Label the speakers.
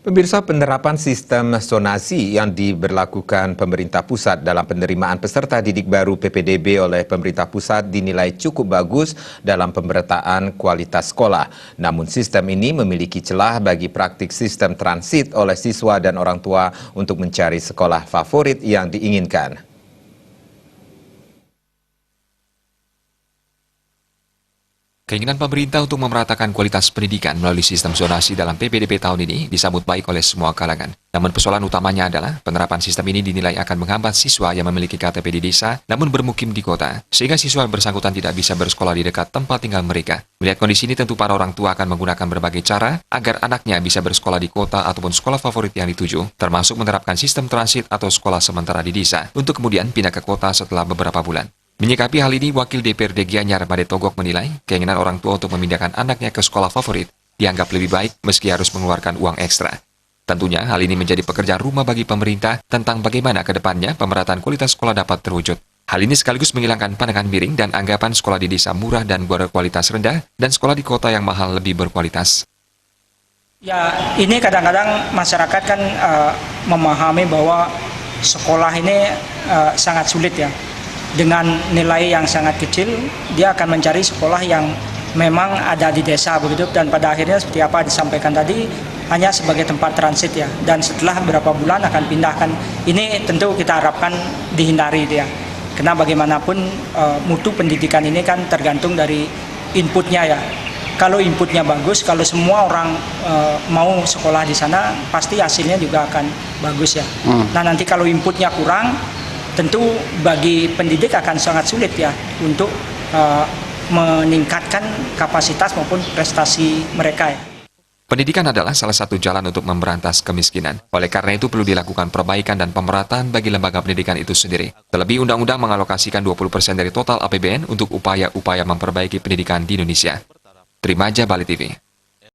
Speaker 1: Pemirsa, penerapan sistem zonasi yang diberlakukan pemerintah pusat dalam penerimaan peserta didik baru PPDB oleh pemerintah pusat dinilai cukup bagus dalam pemerataan kualitas sekolah. Namun sistem ini memiliki celah bagi praktik sistem transit oleh siswa dan orang tua untuk mencari sekolah favorit yang diinginkan.
Speaker 2: Keinginan pemerintah untuk memeratakan kualitas pendidikan melalui sistem zonasi dalam PPDB tahun ini disambut baik oleh semua kalangan. Namun persoalan utamanya adalah penerapan sistem ini dinilai akan menghambat siswa yang memiliki KTP di desa namun bermukim di kota, sehingga siswa yang bersangkutan tidak bisa bersekolah di dekat tempat tinggal mereka. Melihat kondisi ini tentu para orang tua akan menggunakan berbagai cara agar anaknya bisa bersekolah di kota ataupun sekolah favorit yang dituju, termasuk menerapkan sistem transit atau sekolah sementara di desa, untuk kemudian pindah ke kota setelah beberapa bulan. Menyikapi hal ini, Wakil DPRD Gianyar Made Togok menilai keinginan orang tua untuk memindahkan anaknya ke sekolah favorit dianggap lebih baik meski harus mengeluarkan uang ekstra. Tentunya hal ini menjadi pekerjaan rumah bagi pemerintah tentang bagaimana ke depannya pemerataan kualitas sekolah dapat terwujud. Hal ini sekaligus menghilangkan pandangan miring dan anggapan sekolah di desa murah dan berkualitas rendah dan sekolah di kota yang mahal lebih berkualitas.
Speaker 3: Ya, ini kadang-kadang masyarakat kan memahami bahwa sekolah ini sangat sulit ya. Dengan nilai yang sangat kecil, dia akan mencari sekolah yang memang ada di desa begitu, dan pada akhirnya seperti apa disampaikan tadi, hanya sebagai tempat transit ya, dan setelah beberapa bulan akan pindahkan. Ini tentu kita harapkan dihindari dia, karena bagaimanapun mutu pendidikan ini kan tergantung dari inputnya ya. Kalau inputnya bagus, kalau semua orang mau sekolah di sana, pasti hasilnya juga akan bagus ya. Nah, nanti kalau inputnya kurang, tentu bagi pendidik akan sangat sulit ya untuk meningkatkan kapasitas maupun prestasi mereka ya.
Speaker 2: Pendidikan adalah salah satu jalan untuk memberantas kemiskinan. Oleh karena itu perlu dilakukan perbaikan dan pemerataan bagi lembaga pendidikan itu sendiri. Terlebih undang-undang mengalokasikan 20% dari total APBN untuk upaya-upaya memperbaiki pendidikan di Indonesia. Terima Bali TV.